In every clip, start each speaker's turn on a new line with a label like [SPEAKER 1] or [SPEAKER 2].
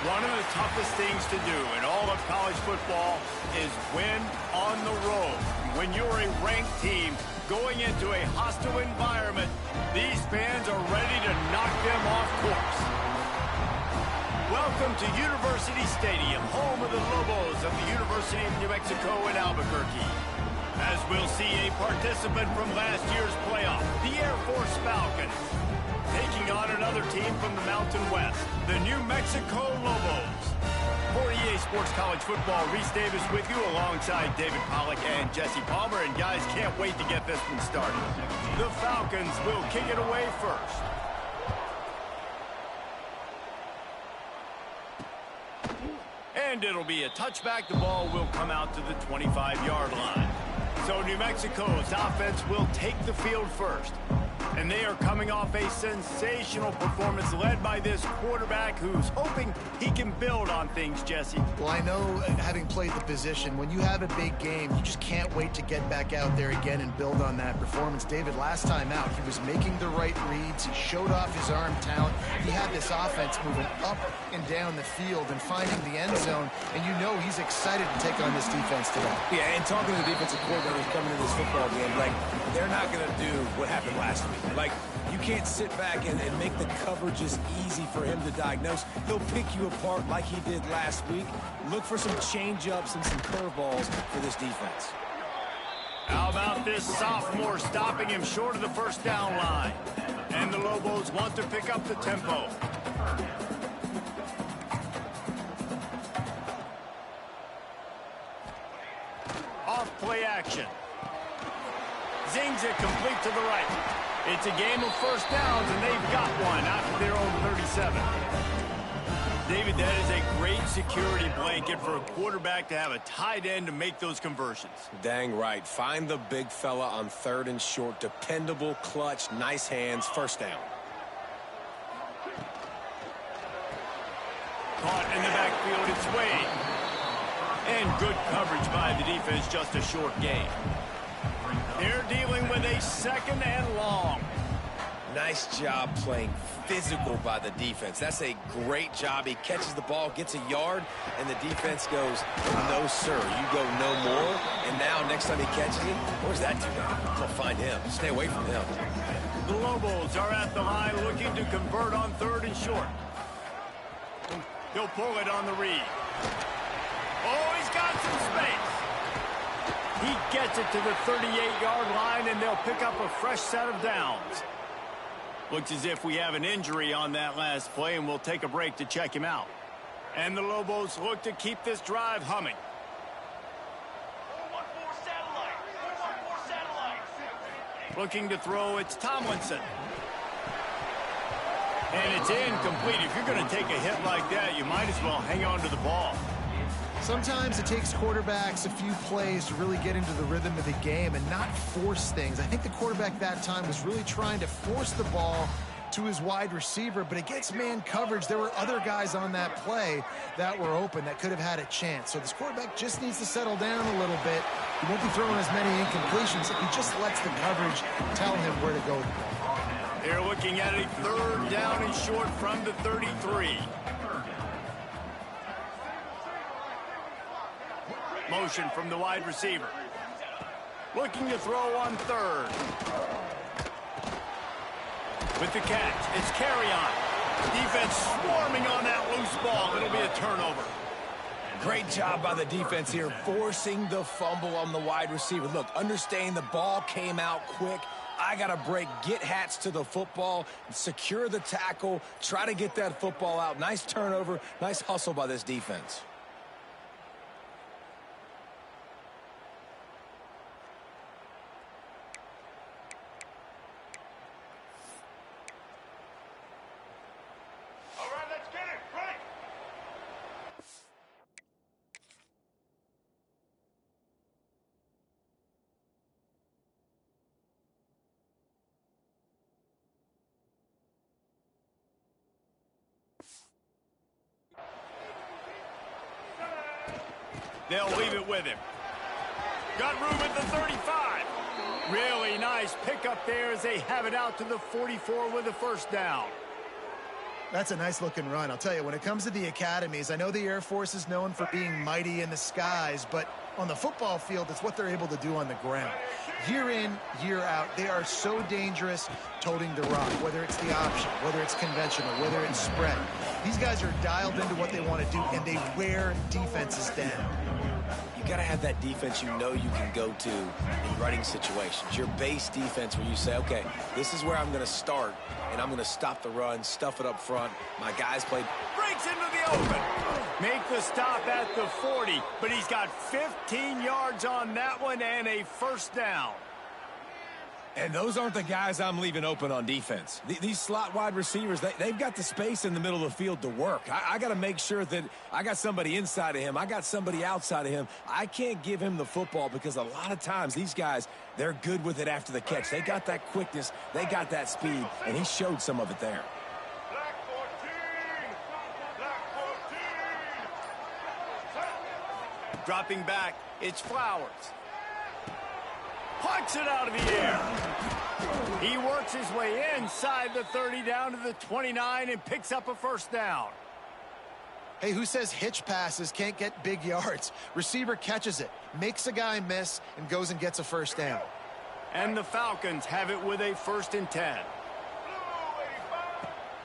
[SPEAKER 1] One of the toughest things to do in all of college football is win on the road. When you're a ranked team going into a hostile environment, these fans are ready to knock them off course. Welcome to University Stadium, home of the Lobos of the University of New Mexico in Albuquerque. As we'll see a participant from last year's playoff, the Air Force Falcons, taking on another team from the Mountain West, the New Mexico Lobos. For EA Sports College Football, Reese Davis with you alongside David Pollack and Jesse Palmer. And guys, can't wait to get this one started. The Falcons will kick it away first. And it'll be a touchback. The ball will come out to the 25-yard line. So New Mexico's offense will take the field first. And they are coming off a sensational performance led by this quarterback who's hoping he can build on things, Jesse.
[SPEAKER 2] Well, I know, having played the position, when you have a big game, you just can't wait to get back out there again and build on that performance. David, last time out, he was making the right reads. He showed off his arm talent. He had this offense moving up and down the field and finding the end zone. And you know he's excited to take on this defense today.
[SPEAKER 3] Yeah, and talking to the defensive coordinator coming into this football game, like, they're not going to do what happened last week. Like, you can't sit back and make the coverages easy for him to diagnose. He'll pick you apart like he did last week. Look for some change-ups and some curveballs for this defense.
[SPEAKER 1] How about this sophomore stopping him short of the first down line? And the Lobos want to pick up the tempo. Off play action. Zings it complete to the right. It's a game of first downs, and they've got one after their own 37. David, that is a great security blanket for a quarterback to have a tight end to make those conversions.
[SPEAKER 3] Dang right. Find the big fella on 3rd and short. Dependable, clutch, nice hands, first down.
[SPEAKER 1] Caught in the backfield, it's Wade. And good coverage by the defense, just a short gain. They're dealing with a 2nd and long.
[SPEAKER 3] Nice job playing physical by the defense. That's a great job. He catches the ball, gets a yard, and the defense goes, no, sir, you go no more. And now, next time he catches it, where's that dude? I'm going to find him. Stay away from him.
[SPEAKER 1] The Lobos are at the line looking to convert on 3rd and short. He'll pull it on the read. Oh, he's got some space. He gets it to the 38-yard line, and they'll pick up a fresh set of downs. Looks as if we have an injury on that last play, and we'll take a break to check him out. And the Lobos look to keep this drive humming. Looking to throw, it's Tomlinson. And it's incomplete. If you're going to take a hit like that, you might as well hang on to the ball.
[SPEAKER 2] Sometimes it takes quarterbacks a few plays to really get into the rhythm of the game and not force things. I think the quarterback that time was really trying to force the ball to his wide receiver, but against man coverage, there were other guys on that play that were open that could have had a chance. So this quarterback just needs to settle down a little bit. He won't be throwing as many incompletions if he just lets the coverage tell him where to go.
[SPEAKER 1] They're looking at a 3rd down and short from the 33. Motion from the wide receiver. Looking to throw on 3rd. With the catch, it's Carry-On. Defense swarming on that loose ball. It'll be a turnover.
[SPEAKER 3] Great job by the defense here, forcing the fumble on the wide receiver. Look, understand the ball came out quick. I got to break, get hats to the football, secure the tackle, try to get that football out. Nice turnover, nice hustle by this defense.
[SPEAKER 1] They'll leave it with him. Got room at the 35. Really nice pickup there as they have it out to the 44 with a first down.
[SPEAKER 2] That's a nice looking run. I'll tell you, when it comes to the academies, I know the Air Force is known for being mighty in the skies, but on the football field, it's what they're able to do on the ground. Year in, year out, they are so dangerous toting the rock, whether it's the option, whether it's conventional, whether it's spread. These guys are dialed into what they want to do, and they wear defenses down.
[SPEAKER 3] You got to have that defense you know you can go to in running situations. Your base defense where you say, okay, this is where I'm going to start, and I'm going to stop the run, stuff it up front. My guys play.
[SPEAKER 1] Breaks into the open. Make the stop at the 40, but he's got 15 yards on that one and a first down.
[SPEAKER 3] And those aren't the guys I'm leaving open on defense. These slot wide receivers, they've got the space in the middle of the field to work. I got to make sure that I got somebody inside of him. I got somebody outside of him. I can't give him the football because a lot of times these guys, they're good with it after the catch. They got that quickness. They got that speed, and he showed some of it there.
[SPEAKER 1] Dropping back, it's Flowers. Pucks it out of the air. He works his way inside the 30 down to the 29 and picks up a first down.
[SPEAKER 2] Hey, who says hitch passes can't get big yards? Receiver catches it, makes a guy miss, and goes and gets a first down.
[SPEAKER 1] And the Falcons have it with a 1st and 10.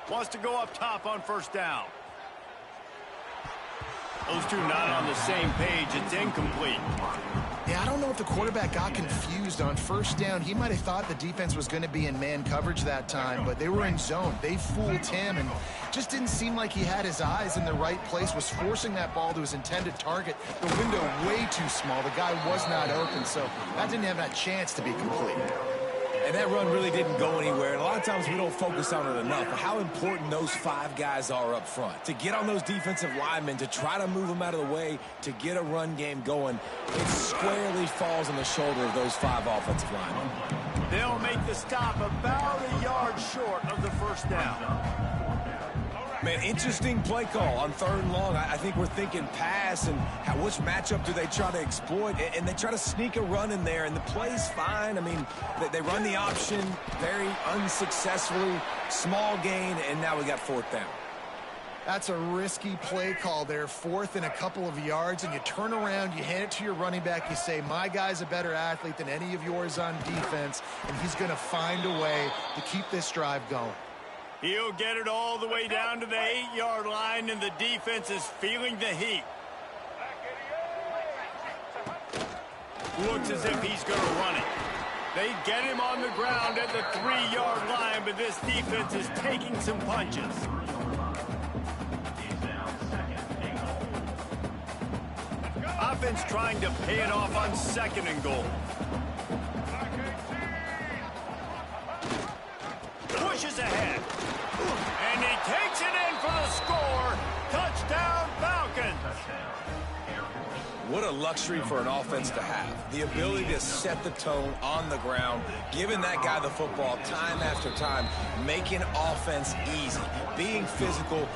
[SPEAKER 1] Wants to go up top on first down. Those two not on the same page. It's incomplete.
[SPEAKER 2] Yeah, I don't know if the quarterback got confused on first down. He might have thought the defense was going to be in man coverage that time, but they were in zone. They fooled him and just didn't seem like he had his eyes in the right place, was forcing that ball to his intended target. The window way too small. The guy was not open, so that didn't have that chance to be complete.
[SPEAKER 3] And that run really didn't go anywhere. And a lot of times we don't focus on it enough. How important those 5 guys are up front. To get on those defensive linemen, to try to move them out of the way, to get a run game going, it squarely falls on the shoulder of those 5 offensive linemen.
[SPEAKER 1] They'll make the stop about a yard short of the first down.
[SPEAKER 3] Man, interesting play call on 3rd and long. I think we're thinking pass and which matchup do they try to exploit, and they try to sneak a run in there, and the play's fine. I mean, they run the option very unsuccessfully, small gain, and now we got 4th down.
[SPEAKER 2] That's a risky play call there, 4th and a couple of yards, and you turn around, you hand it to your running back, you say, my guy's a better athlete than any of yours on defense, and he's going to find a way to keep this drive going.
[SPEAKER 1] He'll get it all the way down to the 8-yard line, and the defense is feeling the heat. Looks as if he's going to run it. They get him on the ground at the 3-yard line, but this defense is taking some punches. Offense trying to pay it off on 2nd and goal. Pushes ahead. And he takes it in for the score. Touchdown, Falcons.
[SPEAKER 3] What a luxury for an offense to have. The ability to set the tone on the ground, giving that guy the football time after time, making offense easy, being physical.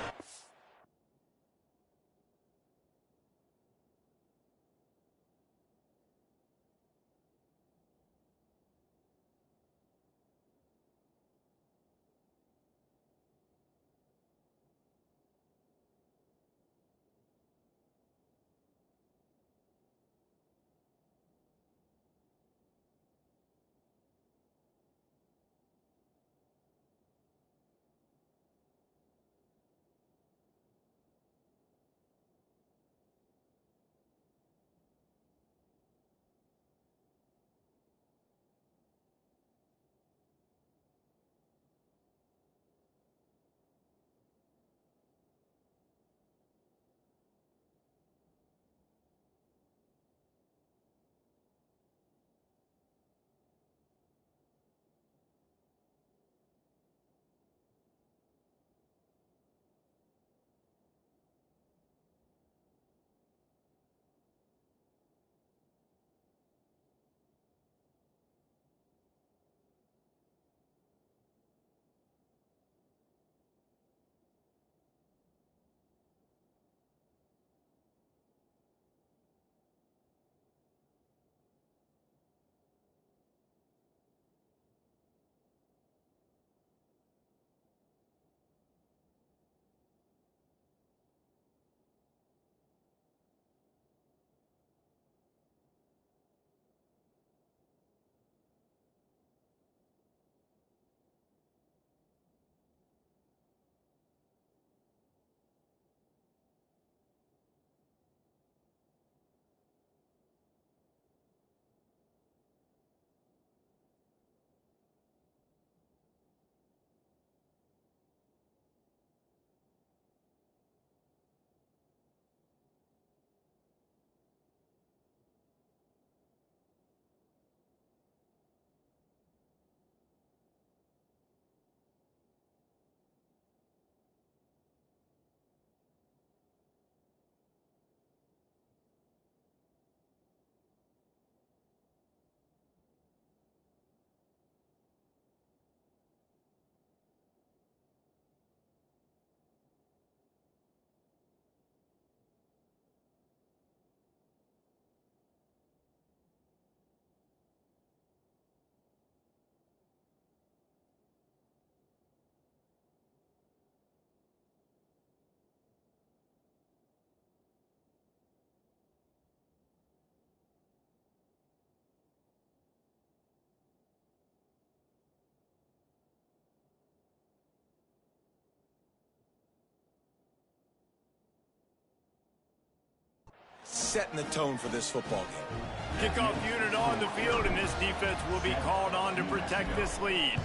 [SPEAKER 3] setting the tone for this football game.
[SPEAKER 1] Kickoff unit on the field, and this defense will be called on to protect this lead.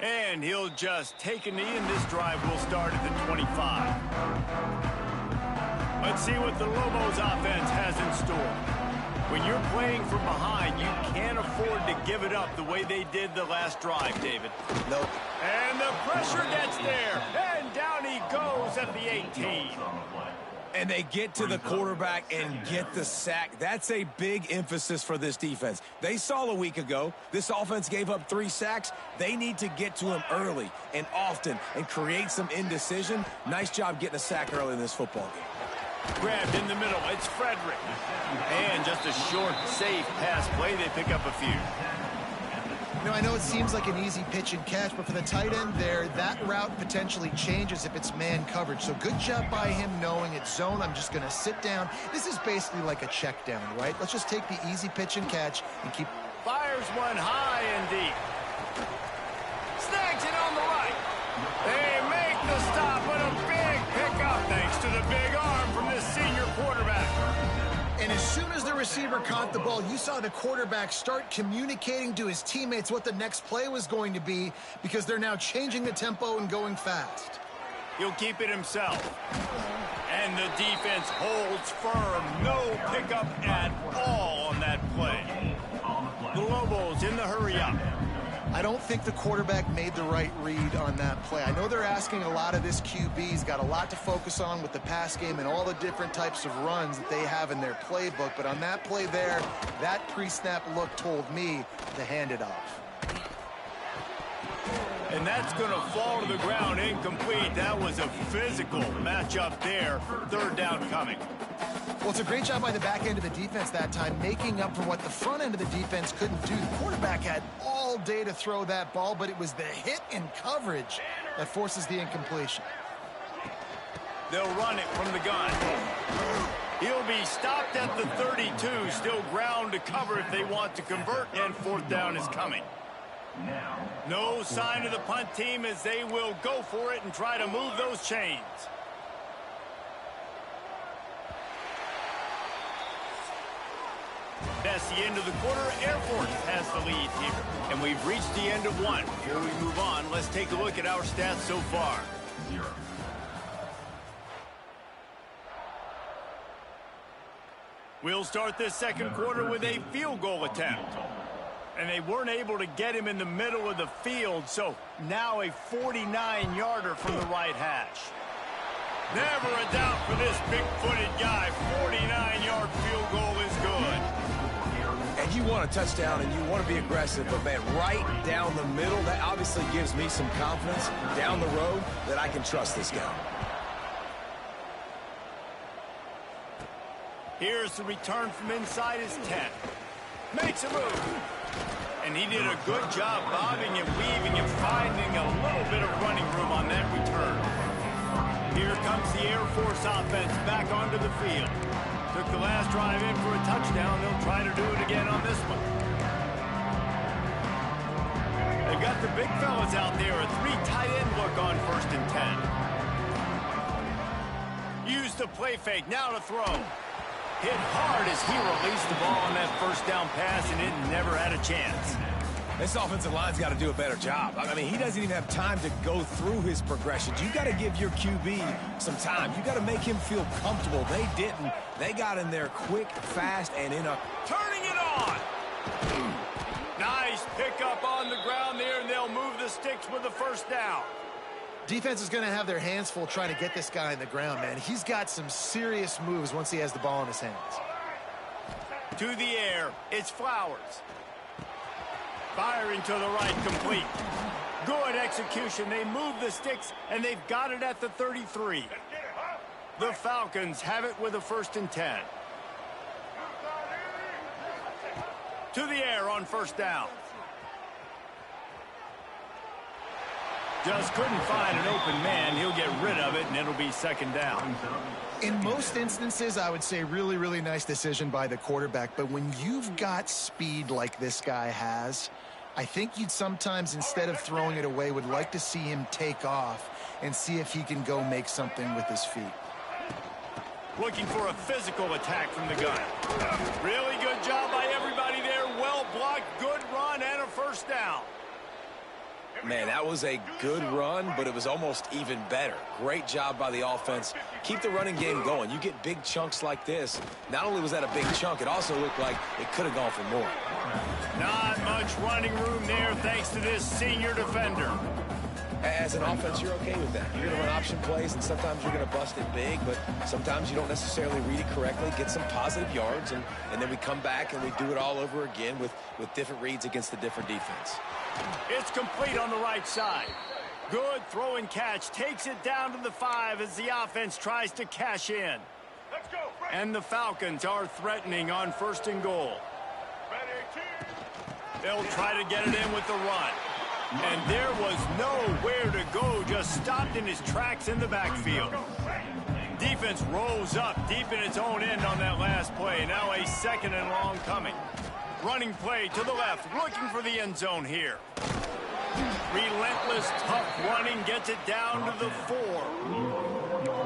[SPEAKER 1] And he'll just take a knee, and this drive will start at the 25. Let's see what the Lobos offense has in store. When you're playing from behind, you can't afford to give it up the way they did the last drive, David.
[SPEAKER 3] Nope.
[SPEAKER 1] And the pressure gets there, and down he goes at the 18.
[SPEAKER 3] And they get to the quarterback and get the sack. That's a big emphasis for this defense. They saw a week ago, this offense gave up 3 sacks. They need to get to him early and often and create some indecision. Nice job getting a sack early in this football game.
[SPEAKER 1] Grabbed in the middle, it's Frederick. And just a short, safe pass play, they pick up a few.
[SPEAKER 2] You know, I know it seems like an easy pitch and catch, but for the tight end there, that route potentially changes if it's man coverage. So good job by him knowing it's zone. I'm just going to sit down. This is basically like a check down, right? Let's just take the easy pitch and catch and keep...
[SPEAKER 1] Fires one high and deep. Snags it on the right. They make the stop with a big pickup thanks to the big arm from this senior quarterback.
[SPEAKER 2] And as soon as the receiver caught the ball, you saw the quarterback start communicating to his teammates what the next play was going to be because they're now changing the tempo and going fast.
[SPEAKER 1] He'll keep it himself. And the defense holds firm. No pickup at all on that play. The Lobos in the hurry-up.
[SPEAKER 2] I don't think the quarterback made the right read on that play. I know they're asking a lot of this QB. He's got a lot to focus on with the pass game and all the different types of runs that they have in their playbook. But on that play there, that pre-snap look told me to hand it off.
[SPEAKER 1] And that's going to fall to the ground incomplete. That was a physical matchup there. Third down coming.
[SPEAKER 2] Well, it's a great job by the back end of the defense that time, making up for what the front end of the defense couldn't do. The quarterback had all day to throw that ball, but it was the hit and coverage that forces the incompletion.
[SPEAKER 1] They'll run it from the gun. He'll be stopped at the 32, still ground to cover if they want to convert, and fourth down is coming. No sign of the punt team as they will go for it and try to move those chains. That's the end of the quarter. Air Force has the lead here. And we've reached the end of one. Before we move on, let's take a look at our stats so far. We'll start this second quarter with a field goal attempt. And they weren't able to get him in the middle of the field, so now a 49-yarder from the right hash. Never a doubt for this big-footed guy. 49-yard field goal is good.
[SPEAKER 3] And you want a touchdown and you want to be aggressive, but man, right down the middle, that obviously gives me some confidence down the road that I can trust this guy.
[SPEAKER 1] Here's the return from inside his 10. Makes a move. And he did a good job bobbing and weaving and finding a little bit of running room on that return. Here comes the Air Force offense back onto the field. Took the last drive in for a touchdown. They'll try to do it again on this one. They've got the big fellas out there. A 3 tight end look on 1st and 10. Use the play fake. Now to throw. Hit hard as he released the ball on that first down pass, and it never had a chance.
[SPEAKER 3] This offensive line's got to do a better job. I mean, he doesn't even have time to go through his progressions. You got to give your QB some time. You got to make him feel comfortable. They didn't. They got in there quick, fast, and in a...
[SPEAKER 1] Turning it on! Nice pickup on the ground there, and they'll move the sticks with the first down.
[SPEAKER 2] Defense is going to have their hands full trying to get this guy in the ground, man. He's got some serious moves once he has the ball in his hands.
[SPEAKER 1] To the air, it's Flowers. Firing to the right, complete. Good execution. They move the sticks, and they've got it at the 33. The Falcons have it with a 1st and 10. To the air on 1st down. Just couldn't find an open man. He'll get rid of it, and it'll be 2nd down.
[SPEAKER 2] In most instances, I would say really, really nice decision by the quarterback. But when you've got speed like this guy has, I think you'd sometimes, instead of throwing it away, would like to see him take off and see if he can go make something with his feet.
[SPEAKER 1] Looking for a physical attack from the gun. Really good job by everybody there. Well blocked, good run, and a first down.
[SPEAKER 3] Man, that was a good run, but it was almost even better. Great job by the offense. Keep the running game going. You get big chunks like this. Not only was that a big chunk, it also looked like it could have gone for more.
[SPEAKER 1] Not much running room there thanks to this senior defender.
[SPEAKER 3] As an offense, you're okay with that. You're going to run option plays, and sometimes you're going to bust it big, but sometimes you don't necessarily read it correctly, get some positive yards, and then we come back and we do it all over again with different reads against the different defense.
[SPEAKER 1] It's complete on the right side. Good throw and catch. Takes it down to the 5 as the offense tries to cash in.
[SPEAKER 4] Let's go.
[SPEAKER 1] And the Falcons are threatening on 1st and goal. They'll try to get it in with the run. And there was nowhere to go, just stopped in his tracks in the backfield. Defense rolls up deep in its own end on that last play. Now a 2nd and long coming. Running play to the left, looking for the end zone here. Relentless, tough running, gets it down to the 4.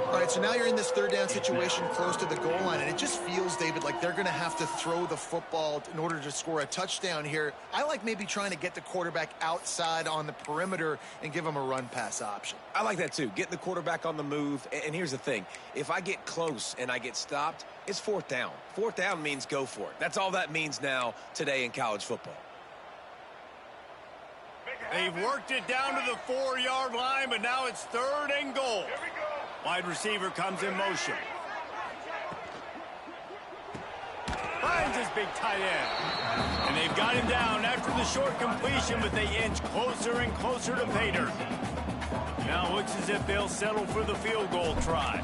[SPEAKER 2] All right, so now you're in this 3rd down situation close to the goal line, and it just feels, David, like they're going to have to throw the football in order to score a touchdown here. I like maybe trying to get the quarterback outside on the perimeter and give him a run-pass option.
[SPEAKER 3] I like that too, getting the quarterback on the move. And here's the thing, if I get close and I get stopped, it's 4th down. 4th down means go for it. That's all that means now today in college football.
[SPEAKER 1] They've worked it down to the 4-yard line, but now it's 3rd and goal. Wide receiver comes in motion. Finds his big tight end. And they've got him down after the short completion, but they inch closer and closer to pay dirt. Now looks as if they'll settle for the field goal try.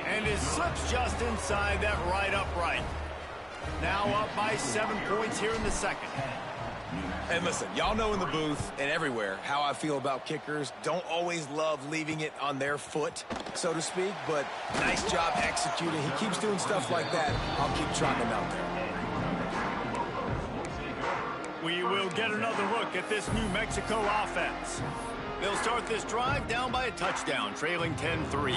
[SPEAKER 1] And it slips just inside that right upright. Now up by 7 points here in the 2nd.
[SPEAKER 3] And listen, y'all know in the booth and everywhere how I feel about kickers. Don't always love leaving it on their foot, so to speak, but nice job executing. He keeps doing stuff like that. I'll keep trotting him out there.
[SPEAKER 1] We will get another look at this New Mexico offense. They'll start this drive down by a touchdown, trailing 10-3.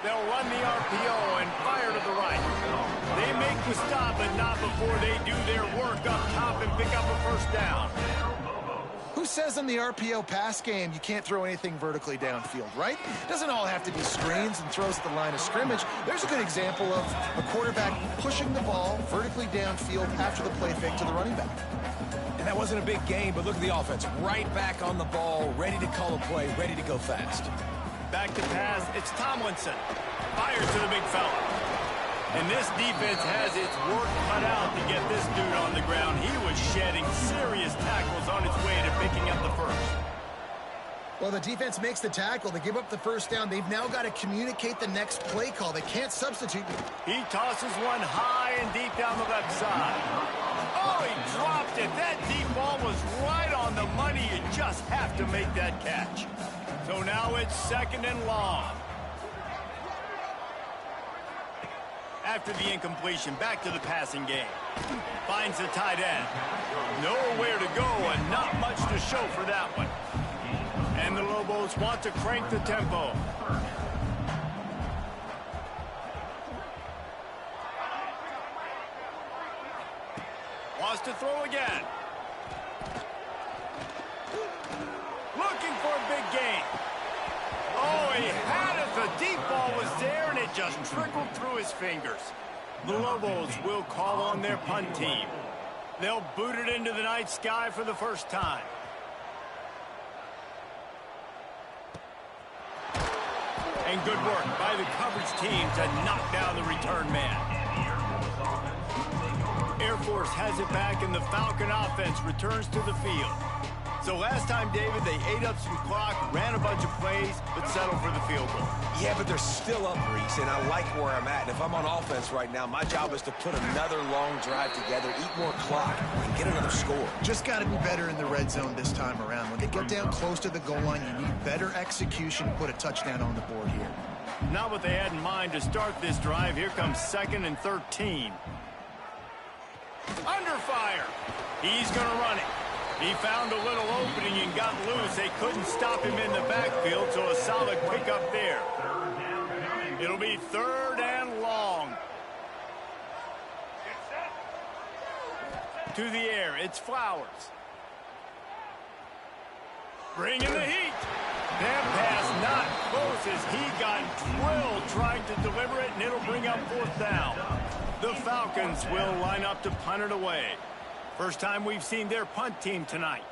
[SPEAKER 1] They'll run the RPO and fire to the right. They make the stop, but not before they do their work up top and pick up a 1st down.
[SPEAKER 2] Who says in the RPO pass game you can't throw anything vertically downfield, right? Doesn't all have to be screens and throws at the line of scrimmage. There's a good example of a quarterback pushing the ball vertically downfield after the play fake to the running back.
[SPEAKER 3] And that wasn't a big game, but look at the offense. Right back on the ball, ready to call a play, ready to go fast.
[SPEAKER 1] Back to pass, it's Tomlinson. Fires to the big fella. And this defense has its work cut out to get this dude on the ground. He was shedding serious tackles on its way to picking up the 1st.
[SPEAKER 2] Well, the defense makes the tackle. They give up the 1st down. They've now got to communicate the next play call. They can't substitute.
[SPEAKER 1] He tosses one high and deep down the left side. Oh, he dropped it. That deep ball was right on the money. You just have to make that catch. So now it's 2nd and long. After the incompletion, back to the passing game. Finds the tight end. Nowhere to go and not much to show for that one. And the Lobos want to crank the tempo. Wants to throw again. Looking for a big gain. Oh, he had it. The deep ball was there, and it just trickled through his fingers. The Lobos will call on their punt team. They'll boot it into the night sky for the 1st time. And good work by the coverage team to knock down the return man. Air Force has it back, and the Falcon offense returns to the field. So last time, David, they ate up some clock, ran a bunch of plays, but settled for the field goal.
[SPEAKER 3] Yeah, but they're still up, Reese, and I like where I'm at. And if I'm on offense right now, my job is to put another long drive together, eat more clock, and get another score.
[SPEAKER 2] Just got to be better in the red zone this time around. When they get down close to the goal line, you need better execution, put a touchdown on the board here.
[SPEAKER 1] Not what they had in mind to start this drive. Here comes 2nd and 13. Under fire. He's going to run it. He found a little opening and got loose. They couldn't stop him in the backfield, so a solid pickup there. It'll be 3rd and long. To the air, it's Flowers. Bringing the heat. That pass not close as he got drilled trying to deliver it, and it'll bring up 4th down. The Falcons will line up to punt it away. First time we've seen their punt team tonight.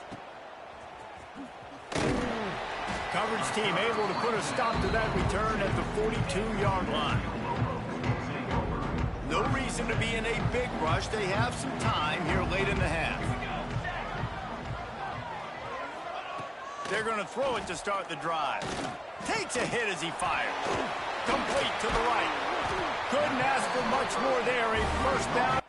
[SPEAKER 1] Coverage team able to put a stop to that return at the 42-yard line. No reason to be in a big rush. They have some time here late in the half. They're going to throw it to start the drive. Takes a hit as he fires. Complete to the right. Couldn't ask for much more there. A 1st down.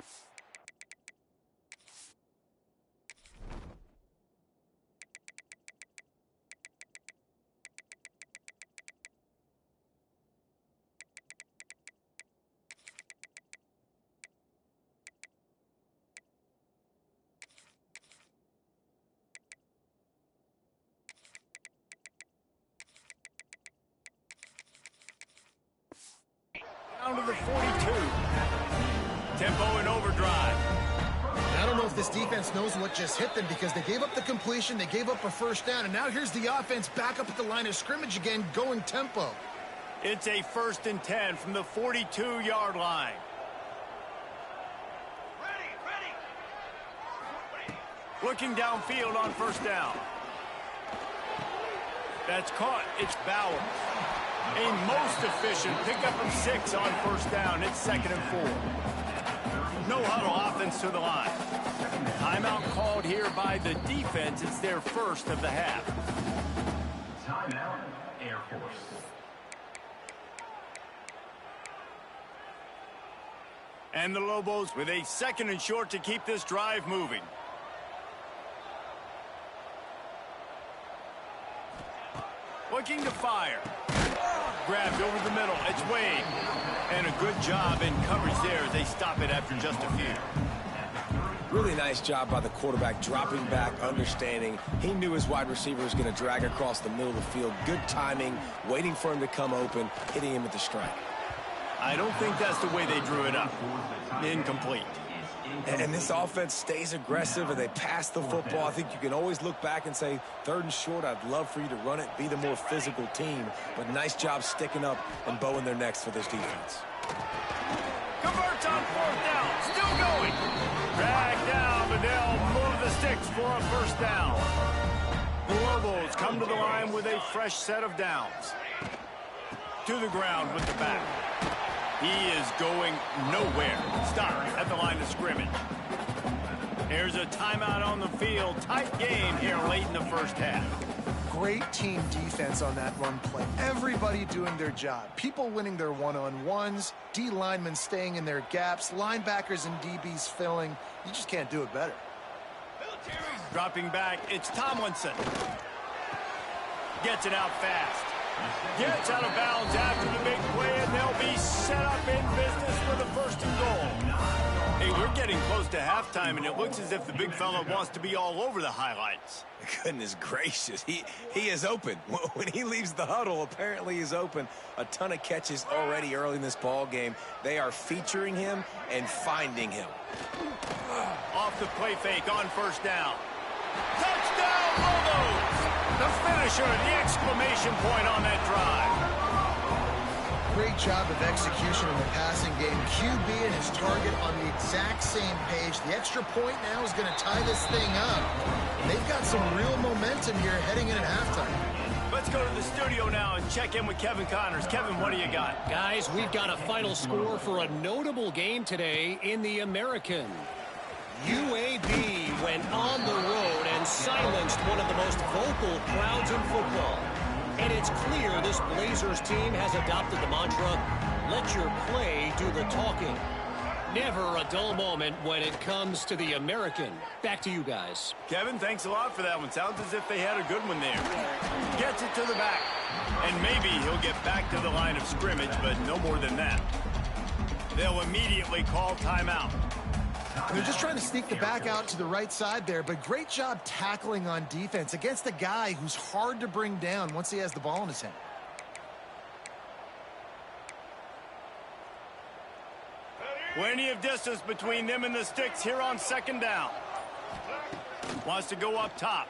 [SPEAKER 1] Down to the 42. Tempo in overdrive.
[SPEAKER 2] I don't know if this defense knows what just hit them because they gave up the completion, they gave up a 1st down, and now here's the offense back up at the line of scrimmage again, going tempo.
[SPEAKER 1] It's a 1st and 10 from the 42-yard line. Looking downfield on 1st down. That's caught. It's Bowers. A most efficient pickup of 6 on 1st down. It's 2nd and 4. No huddle offense to the line. Timeout called here by the defense. It's their 1st of the half.
[SPEAKER 4] Timeout, Air Force.
[SPEAKER 1] And the Lobos with a 2nd and short to keep this drive moving. Looking to fire. Grabbed over the middle. It's Wade. And a good job in coverage there as they stop it after just a few.
[SPEAKER 3] Really nice job by the quarterback, dropping back, understanding. He knew his wide receiver was going to drag across the middle of the field. Good timing, waiting for him to come open, hitting him with the strike.
[SPEAKER 1] I don't think that's the way they drew it up. Incomplete.
[SPEAKER 3] And this offense stays aggressive and they pass the football. I think you can always look back and say, 3rd and short, I'd love for you to run it, be the more physical team. But nice job sticking up and bowing their necks for this defense.
[SPEAKER 1] Converts on 4th down. Still going. Drag down, but they'll move the sticks for a 1st down. The Lobos come to the line with a fresh set of downs. To the ground with the back. He is going nowhere. Stop at the line of scrimmage. There's a timeout on the field. Tight game here late in the 1st half.
[SPEAKER 2] Great team defense on that run play. Everybody doing their job. People winning their one-on-ones, D linemen staying in their gaps, linebackers and DBs filling. You just can't do it better.
[SPEAKER 1] Dropping back, it's Tomlinson. Gets it out fast. Gets out of bounds after the big play, and they'll be set up in business for the 1st and goal. Hey, we're getting close to halftime, and it looks as if the big fella wants to be all over the highlights.
[SPEAKER 3] Goodness gracious, he is open. When he leaves the huddle, apparently he's open. A ton of catches already early in this ball game. They are featuring him and finding him.
[SPEAKER 1] Off the play fake on 1st down. Touchdown, Lobos! The finisher, the exclamation point on that drive.
[SPEAKER 2] Great job of execution in the passing game. QB and his target on the exact same page. The extra point now is going to tie this thing up. They've got some real momentum here heading in at halftime.
[SPEAKER 1] Let's go to the studio now and check in with Kevin Connors. Kevin, what do you got?
[SPEAKER 5] Guys, we've got a final score for a notable game today in the American. UAB went on the road and silenced one of the most vocal crowds in football. And it's clear this Blazers team has adopted the mantra, let your play do the talking. Never a dull moment when it comes to the American. Back to you guys.
[SPEAKER 1] Kevin, thanks a lot for that one. Sounds as if they had a good one there. Gets it to the back. And maybe he'll get back to the line of scrimmage, but no more than that. They'll immediately call timeout.
[SPEAKER 2] They're just trying to sneak the back out to the right side there, but great job tackling on defense against a guy who's hard to bring down once he has the ball in his hand.
[SPEAKER 1] Plenty of distance between them and the sticks here on second down. Wants to go up top.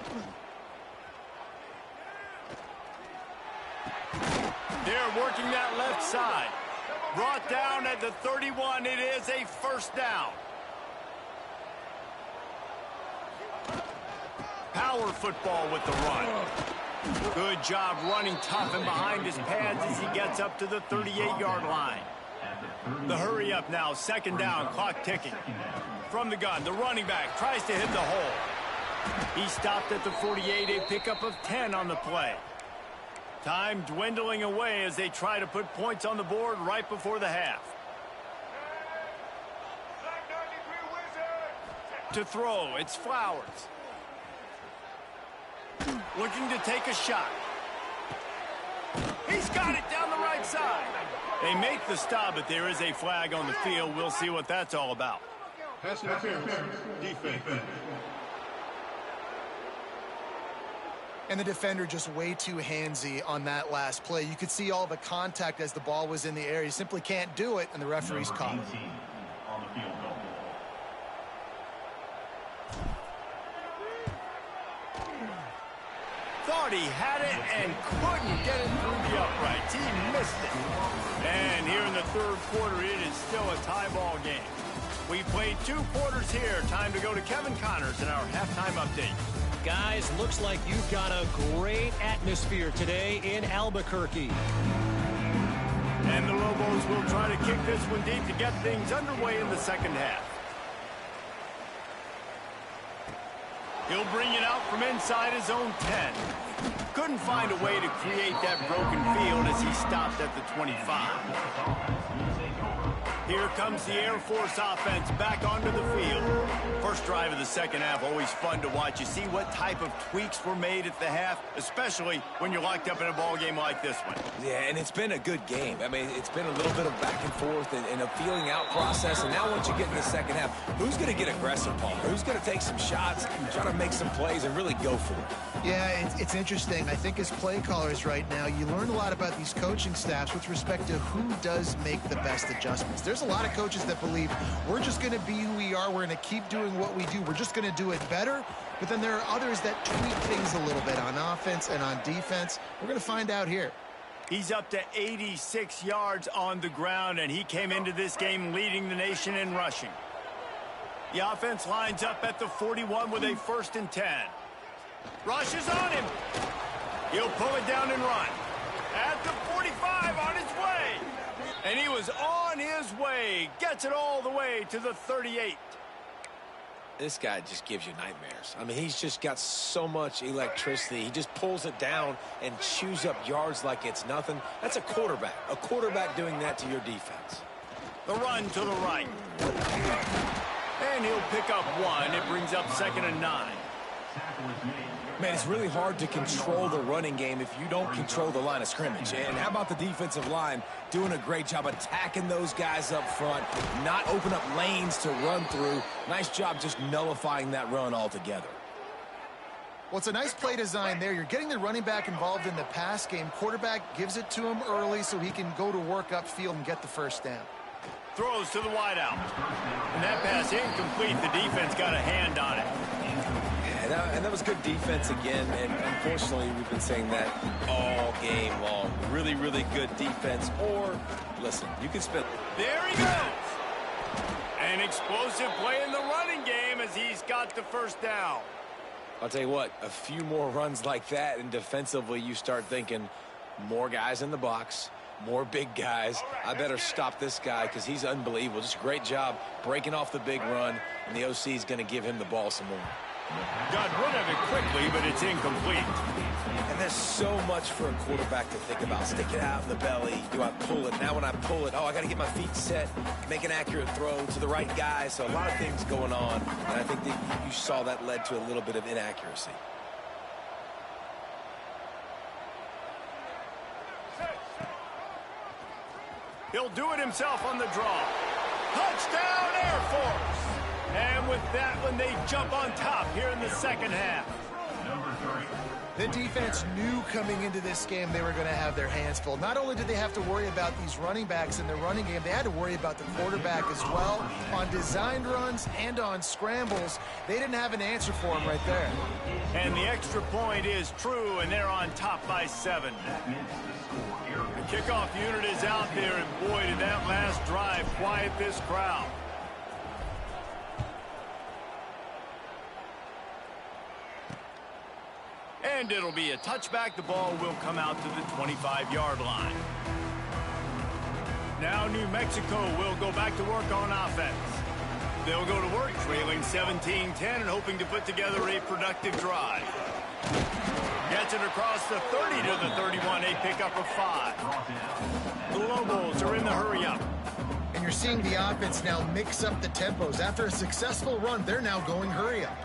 [SPEAKER 1] They're working that left side. Brought down at the 31. It is a first down. Power football with the run. Good job running tough and behind his pads as he gets up to the 38-yard line. The hurry up now, second down, clock ticking. From the gun, the running back tries to hit the hole. He stopped at the 48, a pickup of 10 on the play. Time dwindling away as they try to put points on the board right before the half. To throw, it's Flowers. Looking to take a shot. He's got it down the right side. They make the stop, but there is a flag on the field. We'll see what that's all about.
[SPEAKER 6] Pass interference, defense.
[SPEAKER 2] And the defender just way too handsy on that last play. You could see all the contact as the ball was in the air. He simply can't do it, and the referee's caught it.
[SPEAKER 4] On the field goal.
[SPEAKER 1] Thought he had it and couldn't get it through the uprights. He missed it. And here in the third quarter, it is still a tie ball game. We played 2 quarters here. Time to go to Kevin Connors in our halftime update.
[SPEAKER 5] Guys, looks like you've got a great atmosphere today in Albuquerque.
[SPEAKER 1] And the Lobos will try to kick this one deep to get things underway in the second half. He'll bring it out from inside his own 10. Couldn't find a way to create that broken field as he stopped at the 25. Here comes the Air Force offense back onto the field. First drive of the second half, always fun to watch. You see what type of tweaks were made at the half, especially when you're locked up in a ball game like this one.
[SPEAKER 3] Yeah, and it's been a good game. I mean, it's been a little bit of back and forth and a feeling out process. And now once you get in the second half, who's going to get aggressive, Paul? Who's going to take some shots, try to make some plays, and really go for it?
[SPEAKER 2] Yeah, it's interesting. I think as play callers right now, you learn a lot about these coaching staffs with respect to who does make the best adjustments. There's a lot of coaches that believe we're just going to be who we are. We're going to keep doing what we do. We're just going to do it better. But then there are others that tweak things a little bit on offense and on defense. We're going to find out here.
[SPEAKER 1] He's up to 86 yards on the ground, and he came into this game leading the nation in rushing. The offense lines up at the 41 with a 1st and 10. Rush is on him. He'll pull it down and run. At the 45 on his way. And he was on his way. Gets it all the way to the 38.
[SPEAKER 3] This guy just gives you nightmares. I mean, he's just got so much electricity. He just pulls it down and chews up yards like it's nothing. That's a quarterback. A quarterback doing that to your defense.
[SPEAKER 1] The run to the right. And he'll pick up 1. It brings up 2nd and 9.
[SPEAKER 3] Man, it's really hard to control the running game if you don't control the line of scrimmage. And how about the defensive line doing a great job attacking those guys up front, not open up lanes to run through. Nice job just nullifying that run altogether.
[SPEAKER 2] Well, it's a nice play design there. You're getting the running back involved in the pass game. Quarterback gives it to him early so he can go to work upfield and get the 1st down.
[SPEAKER 1] Throws to the wideout. And that pass incomplete. The defense got a hand on it.
[SPEAKER 3] And that was good defense again, and unfortunately we've been saying that all game long. Really, really good defense, or, listen, you can spend...
[SPEAKER 1] There he goes! An explosive play in the running game as he's got the 1st down.
[SPEAKER 3] I'll tell you what, a few more runs like that, and defensively you start thinking more guys in the box, more big guys. I better stop this guy because he's unbelievable. Just a great job breaking off the big run, and the OC is going to give him the ball some more.
[SPEAKER 1] Got rid of it quickly, but it's incomplete.
[SPEAKER 3] And there's so much for a quarterback to think about. Stick it out in the belly. Do I pull it? Now when I pull it, I got to get my feet set, make an accurate throw to the right guy. So a lot of things going on. And I think that you saw that led to a little bit of inaccuracy.
[SPEAKER 1] He'll do it himself on the draw. Touchdown, Air Force! And with that one, they jump on top here in the second half.
[SPEAKER 2] The defense knew coming into this game they were going to have their hands full. Not only did they have to worry about these running backs in their running game, they had to worry about the quarterback as well. On designed runs and on scrambles, they didn't have an answer for him right there.
[SPEAKER 1] And the extra point is true, and they're on top by 7. The kickoff unit is out there, and boy, did that last drive quiet this crowd. And it'll be a touchback. The ball will come out to the 25-yard line. Now New Mexico will go back to work on offense. They'll go to work trailing 17-10 and hoping to put together a productive drive. Gets it across the 30 to the 31, a pickup of 5. The Lobos are in the hurry-up.
[SPEAKER 2] And you're seeing the offense now mix up the tempos. After a successful run, they're now going hurry-up.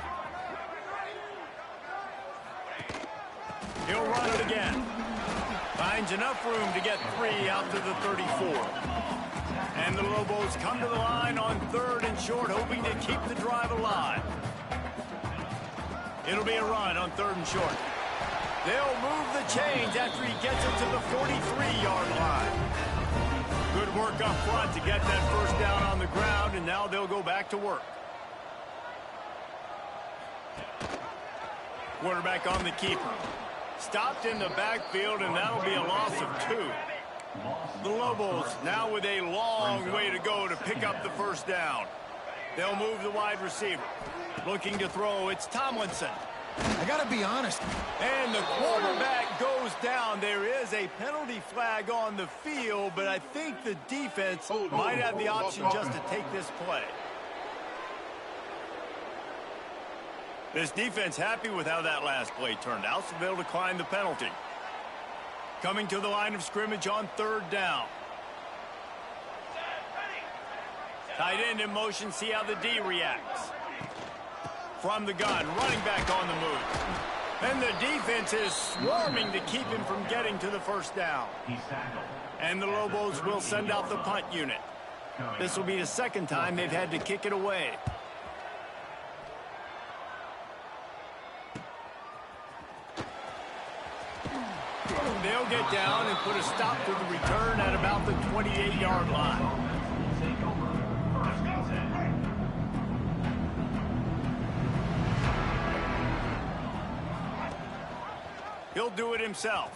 [SPEAKER 1] He'll run it again. Finds enough room to get 3 out to the 34. And the Lobos come to the line on 3rd and short, hoping to keep the drive alive. It'll be a run on 3rd and short. They'll move the chains after he gets it to the 43-yard line. Good work up front to get that first down on the ground, and now they'll go back to work. Quarterback on the keeper. Stopped in the backfield, and that'll be a loss of 2. The Lobos now with a long way to go to pick up the first down. They'll move the wide receiver. Looking to throw, it's Tomlinson.
[SPEAKER 2] I got to be honest.
[SPEAKER 1] And the quarterback goes down. There is a penalty flag on the field, but I think the defense might have the option just to take this play. This defense happy with how that last play turned out, so they'll decline the penalty. Coming to the line of scrimmage on 3rd down. Tight end in motion, see how the D reacts. From the gun, running back on the move. And the defense is swarming to keep him from getting to the first down. And the Lobos will send out the punt unit. This will be the 2nd time they've had to kick it away. They'll get down and put a stop to the return at about the 28-yard line. He'll do it himself.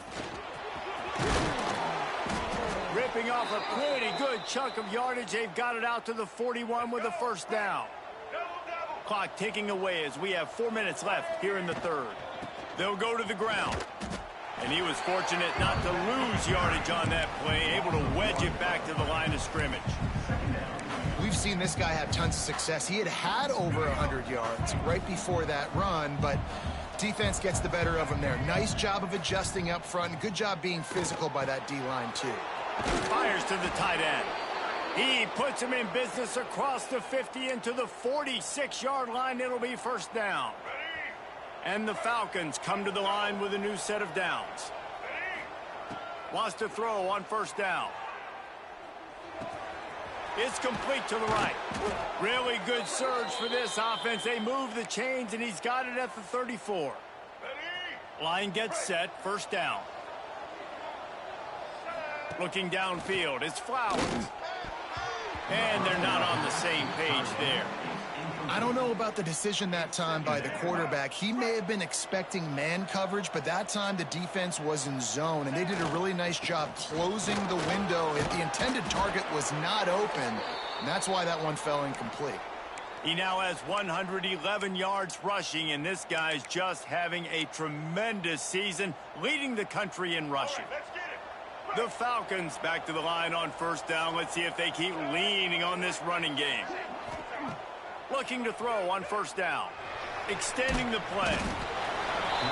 [SPEAKER 1] Ripping off a pretty good chunk of yardage. They've got it out to the 41 with a first down. Clock ticking away as we have 4 minutes left here in the 3rd. They'll go to the ground. And he was fortunate not to lose yardage on that play, able to wedge it back to the line of scrimmage.
[SPEAKER 2] We've seen this guy have tons of success. He had over 100 yards right before that run, but defense gets the better of him there. Nice job of adjusting up front. Good job being physical by that D-line, too.
[SPEAKER 1] Fires to the tight end. He puts him in business across the 50 into the 46-yard line. It'll be first down. And the Falcons come to the line with a new set of downs. Wants to throw on first down. It's complete to the right. Really good surge for this offense. They move the chains, and he's got it at the 34. Line gets set, first down. Looking downfield, it's Flowers. And they're not on the same page there.
[SPEAKER 2] I don't know about the decision that time by the quarterback. He may have been expecting man coverage, but that time the defense was in zone, and they did a really nice job closing the window. If the intended target was not open, and that's why that one fell incomplete.
[SPEAKER 1] He now has 111 yards rushing, and this guy's just having a tremendous season, leading the country in rushing. The Falcons back to the line on first down. Let's see if they keep leaning on this running game. Looking to throw on first down. extending the play.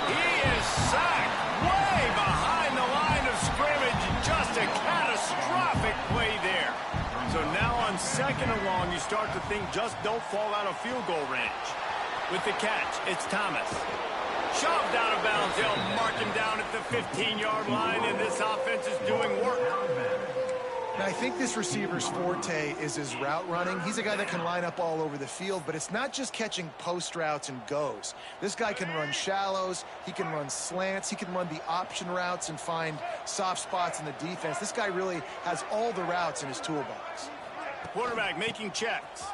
[SPEAKER 1] He is sacked way behind the line of scrimmage. Just a catastrophic play there. So now on 2nd and long, you start to think just don't fall out of field goal range. With the catch, it's Thomas. Shoved out of bounds. They'll mark him down at the 15-yard line, and this offense is doing work.
[SPEAKER 2] Now, I think this receiver's forte is his route running. He's a guy that can line up all over the field, but it's not just catching post routes and goes. This guy can run shallows, he can run slants, he can run the option routes and find soft spots in the defense. This guy really has all the routes in his toolbox.
[SPEAKER 1] Quarterback making checks.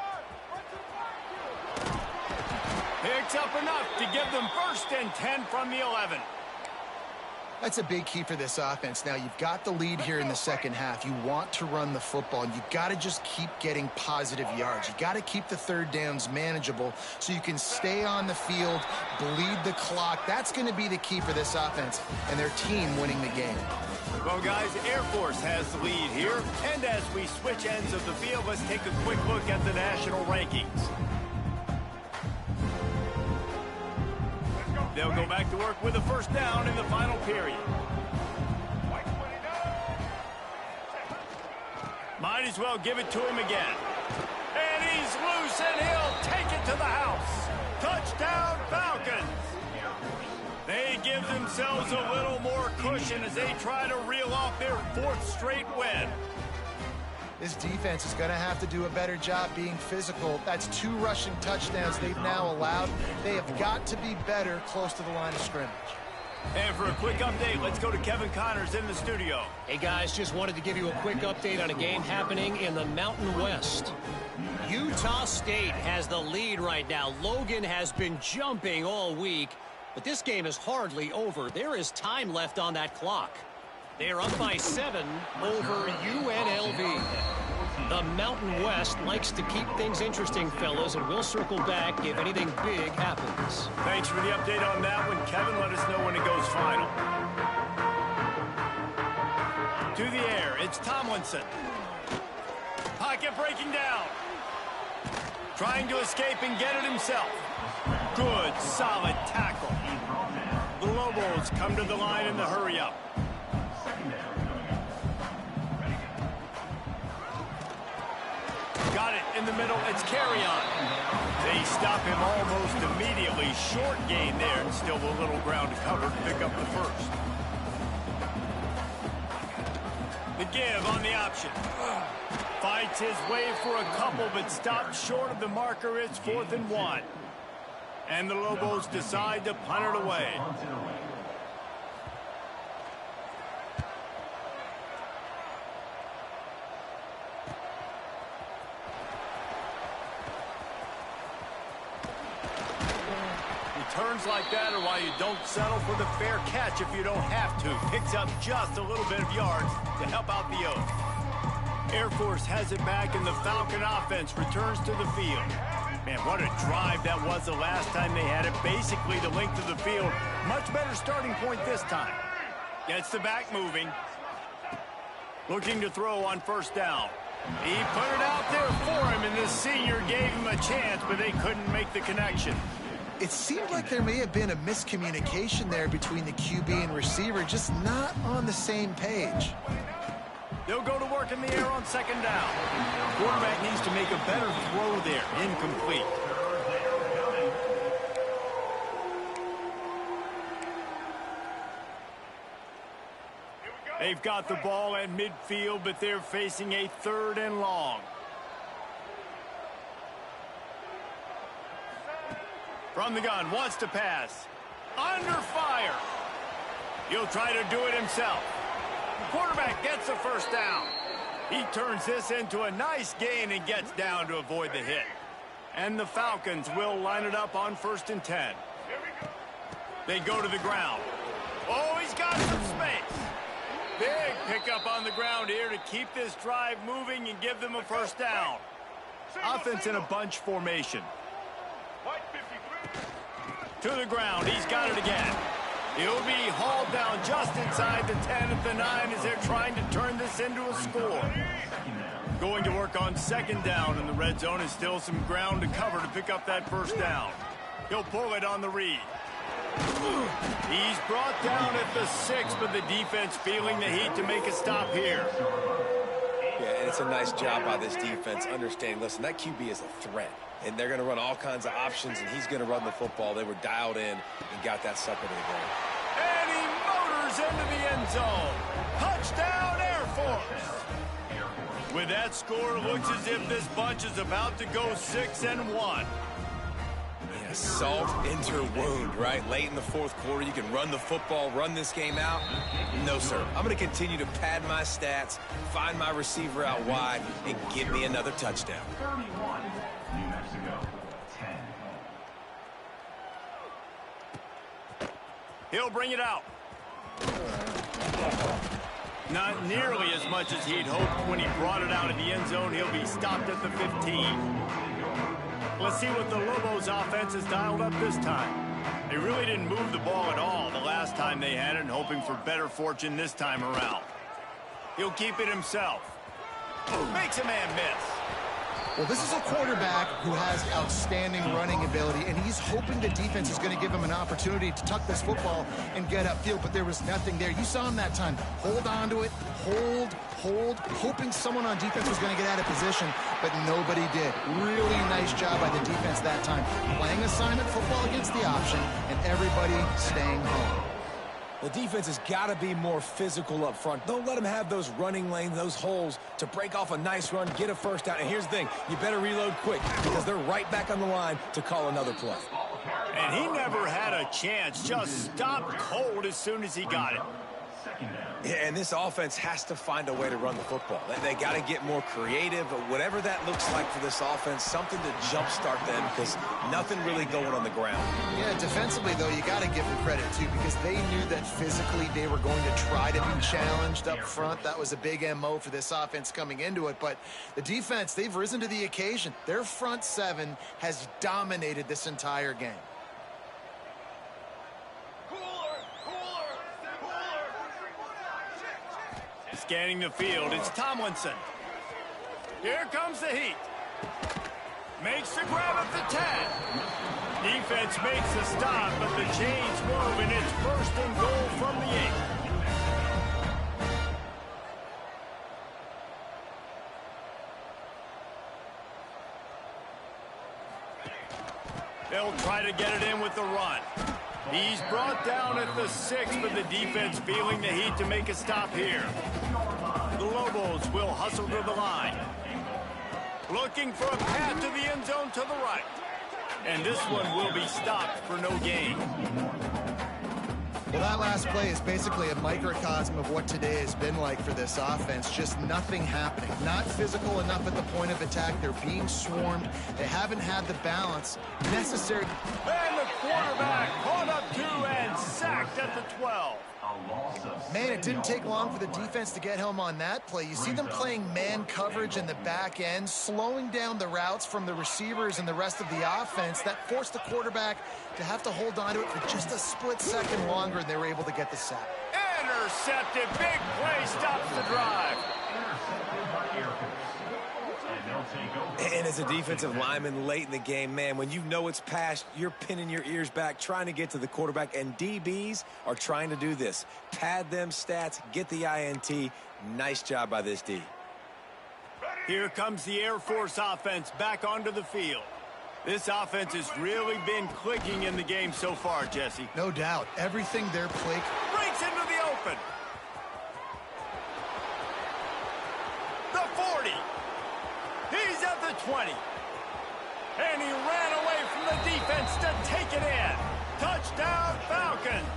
[SPEAKER 1] Picks up enough to give them 1st and 10 from the 11.
[SPEAKER 2] That's a big key for this offense. Now, you've got the lead here in the 2nd half. You want to run the football, and you've got to just keep getting positive yards. You've got to keep the 3rd downs manageable so you can stay on the field, bleed the clock. That's going to be the key for this offense and their team winning the game.
[SPEAKER 1] Well, guys, Air Force has the lead here. And as we switch ends of the field, let's take a quick look at the national rankings. They'll go back to work with a 1st down in the final period. Might as well give it to him again. And he's loose, and he'll take it to the house. Touchdown, Falcons. They give themselves a little more cushion as they try to reel off their 4th straight win.
[SPEAKER 2] This defense is going to have to do a better job being physical. That's 2 rushing touchdowns they've now allowed. They have got to be better close to the line of scrimmage.
[SPEAKER 1] And for a quick update, let's go to Kevin Connors in the studio.
[SPEAKER 5] Hey, guys, just wanted to give you a quick update on a game happening in the Mountain West. Utah State has the lead right now. Logan has been jumping all week, but this game is hardly over. There is time left on that clock. They are up by 7 over UNLV. The Mountain West likes to keep things interesting, fellas, and we'll circle back if anything big happens.
[SPEAKER 1] Thanks for the update on that one, Kevin. Let us know when it goes final. To the air, it's Tomlinson. Pocket breaking down. Trying to escape and get it himself. Good, solid tackle. The Lobos come to the line in the hurry-up. Got it in the middle. It's Carry-On. They stop him almost immediately. Short gain there, and still a little ground to cover to pick up the 1st. The give on the option. Fights his way for a couple, but stops short of the marker. It's 4th and 1. And the Lobos decide to punt it away. Returns like that are why you don't settle for the fair catch if you don't have to. Picks up just a little bit of yards to help out the Oak. Air Force has it back, and the Falcon offense returns to the field. Man, what a drive that was the last time they had it. Basically the length of the field. Much better starting point this time. Gets the back moving. Looking to throw on 1st down. He put it out there for him, and this senior gave him a chance, but they couldn't make the connection.
[SPEAKER 2] It seemed like there may have been a miscommunication there between the QB and receiver, just not on the same page.
[SPEAKER 1] They'll go to work in the air on 2nd down. Quarterback needs to make a better throw there. Incomplete. They've got the ball at midfield, but they're facing a 3rd and long. From the gun, wants to pass. Under fire. He'll try to do it himself. Quarterback gets the 1st down. He turns this into a nice gain and gets down to avoid the hit. And the Falcons will line it up on 1st and 10. They go to the ground. Oh, he's got some space. Big pickup on the ground here to keep this drive moving and give them a 1st down. Offense in a bunch formation. To the ground. He's got it again. He'll be hauled down just inside the 10 at the 9 as they're trying to turn this into a score. Going to work on 2nd down in the red zone, and still some ground to cover to pick up that 1st down. He'll pull it on the read. He's brought down at the 6, but the defense feeling the heat to make a stop here.
[SPEAKER 3] Yeah, and it's a nice job by this defense understanding, listen, that QB is a threat. And they're going to run all kinds of options, and he's going to run the football. They were dialed in and got that sucker to the ground.
[SPEAKER 1] And he motors into the end zone. Touchdown, Air Force. With that score, it looks as if this bunch is about to go 6-1.
[SPEAKER 3] Yeah, salt into wound, right? Late in the fourth quarter, you can run the football, run this game out. No, sir. I'm going to continue to pad my stats, find my receiver out wide, and give me another touchdown.
[SPEAKER 4] 31, New Mexico, 10.
[SPEAKER 1] He'll bring it out. Not nearly as much as he'd hoped when he brought it out of the end zone. He'll be stopped at the 15. Let's see what the Lobos offense has dialed up this time. They really didn't move the ball at all the last time they had it, and hoping for better fortune this time around. He'll keep it himself. Makes a man miss.
[SPEAKER 2] Well, this is a quarterback who has outstanding running ability, and he's hoping the defense is going to give him an opportunity to tuck this football and get upfield, but there was nothing there. You saw him that time. Hold on to it, hold, hoping someone on defense was going to get out of position, but nobody did. Really nice job by the defense that time. Playing assignment football against the option, and everybody staying home.
[SPEAKER 3] The defense has got to be more physical up front. Don't let them have those running lanes, those holes to break off a nice run, get a first down. And here's the thing, you better reload quick because they're right back on the line to call another play.
[SPEAKER 1] And he never had a chance, just stopped cold as soon as he got it.
[SPEAKER 3] Yeah, and this offense has to find a way to run the football. They got to get more creative, but whatever that looks like for this offense, something to jumpstart them because nothing really going on the ground.
[SPEAKER 2] Yeah, defensively, though, you got to give them credit, too, because they knew that physically they were going to try to be challenged up front. That was a big MO for this offense coming into it, but the defense, they've risen to the occasion. Their front seven has dominated this entire game.
[SPEAKER 1] Scanning the field, it's Tomlinson. Here comes the heat. Makes the grab at the 10. Defense makes the stop, but the chains move, and it's first and goal from the 8. They'll try to get it in with the run. He's brought down at the 6, but the defense feeling the heat to make a stop here. The Lobos will hustle to the line. Looking for a path to the end zone to the right. And this one will be stopped for no gain.
[SPEAKER 2] Well, that last play is basically a microcosm of what today has been like for this offense. Just nothing happening. Not physical enough at the point of attack. They're being swarmed. They haven't had the balance necessary.
[SPEAKER 1] And the quarterback caught up 2 and sacked at the 12.
[SPEAKER 2] Man, it didn't take long for the defense to get home on that play. You see them playing man coverage in the back end, slowing down the routes from the receivers and the rest of the offense. That forced the quarterback to have to hold on to it for just a split second longer, and they were able to get the sack.
[SPEAKER 1] Intercepted. Big play stops the drive.
[SPEAKER 3] And as a defensive lineman late in the game, man, when you know it's past, you're pinning your ears back, trying to get to the quarterback, and DBs are trying to do this. Pad them stats, get the INT. Nice job by this D.
[SPEAKER 1] Here comes the Air Force offense back onto the field. This offense has really been clicking in the game so far, Jesse.
[SPEAKER 2] No doubt. Everything they're playing.
[SPEAKER 1] Breaks into the open. The 40. He's at the 20. And he ran away from the defense to take it in. Touchdown, Falcons.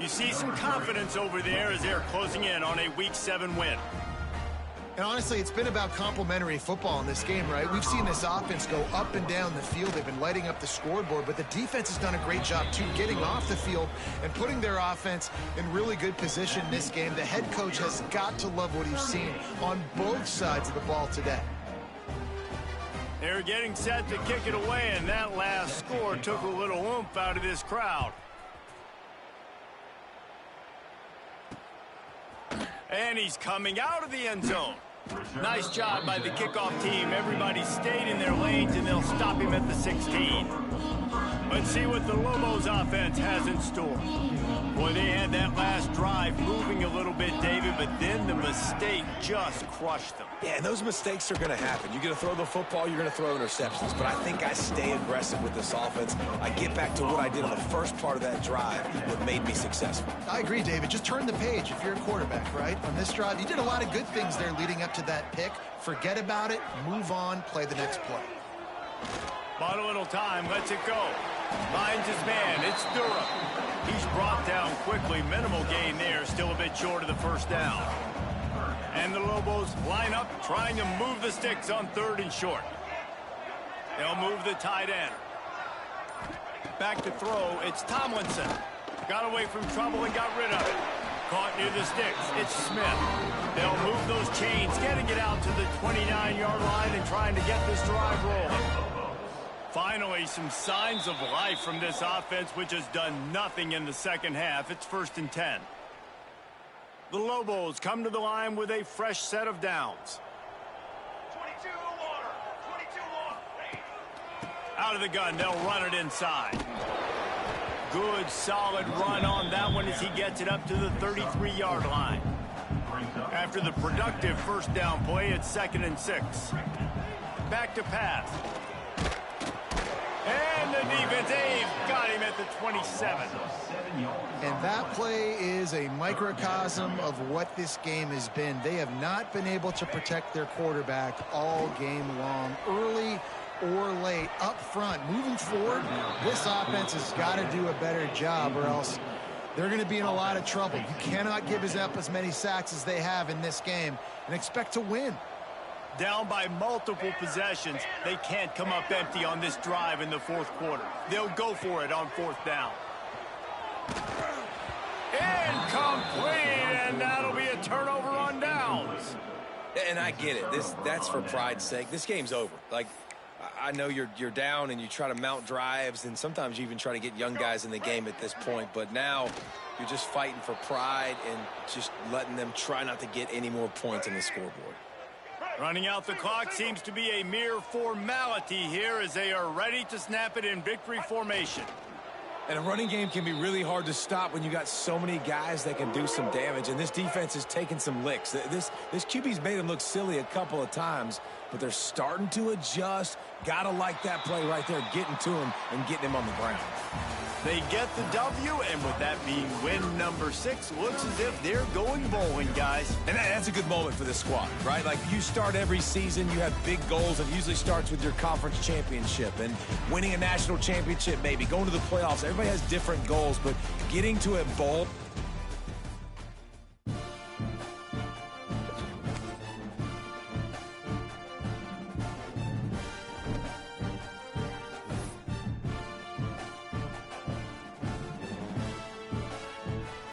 [SPEAKER 1] You see some confidence over there as they're closing in on a Week 7 win.
[SPEAKER 2] And honestly, it's been about complementary football in this game, right? We've seen this offense go up and down the field. They've been lighting up the scoreboard, but the defense has done a great job, too, getting off the field and putting their offense in really good position in this game. The head coach has got to love what he's seen on both sides of the ball today.
[SPEAKER 1] They're getting set to kick it away, and that last score took a little oomph out of this crowd. And he's coming out of the end zone. Nice job by the kickoff team. Everybody stayed in their lanes, and they'll stop him at the 16. Let's see what the Lobos offense has in store. Boy, they had that last drive moving a little bit, David, but then the mistake just crushed them.
[SPEAKER 3] Yeah, and those mistakes are going to happen. You're going to throw the football, you're going to throw interceptions. But I think I stay aggressive with this offense. I get back to what I did on the first part of that drive that made me successful.
[SPEAKER 2] I agree, David. Just turn the page if you're a quarterback, right? On this drive, you did a lot of good things there leading up to that pick. Forget about it, move on, play the next play.
[SPEAKER 1] Bought a little time, lets it go. Finds his man, it's Durham. He's brought down quickly, minimal gain there, still a bit short of the first down. And the Lobos line up, trying to move the sticks on 3rd and short. They'll move the tight end. Back to throw, it's Tomlinson. Got away from trouble and got rid of it. Caught near the sticks, it's Smith. They'll move those chains, getting it out to the 29-yard line and trying to get this drive rolling. Finally, some signs of life from this offense, which has done nothing in the second half. It's 1st and 10. The Lobos come to the line with a fresh set of downs.
[SPEAKER 4] 22 water.
[SPEAKER 1] Out of the gun, they'll run it inside. Good, solid run on that one as he gets it up to the 33-yard line. After the productive first down play, it's 2nd and 6. Back to pass. And the defense, they've got him at the 27.
[SPEAKER 2] And that play is a microcosm of what this game has been. They have not been able to protect their quarterback all game long, early or late, up front. Moving forward, this offense has got to do a better job or else they're going to be in a lot of trouble. You cannot give up as many sacks as they have in this game and expect to win.
[SPEAKER 1] Down by multiple possessions, they can't come up empty on this drive in the 4th quarter. They'll go for it on 4th down. Incomplete, and that'll be a turnover on downs.
[SPEAKER 3] And I get it. That's for pride's sake. This game's over. Like, I know you're down and you try to mount drives, and sometimes you even try to get young guys in the game at this point. But now you're just fighting for pride and just letting them try not to get any more points on the scoreboard.
[SPEAKER 1] Running out the clock seems to be a mere formality here as they are ready to snap it in victory formation.
[SPEAKER 3] And a running game can be really hard to stop when you got so many guys that can do some damage. And this defense is taking some licks. This QB's made them look silly a couple of times, but they're starting to adjust. Gotta like that play right there, getting to him and getting him on the ground.
[SPEAKER 1] They get the W, and with that being win number 6, looks as if they're going bowling, guys.
[SPEAKER 3] And that's a good moment for this squad, right? Like, you start every season, you have big goals. It usually starts with your conference championship and winning a national championship, maybe going to the playoffs. Everybody has different goals, but getting to a bowl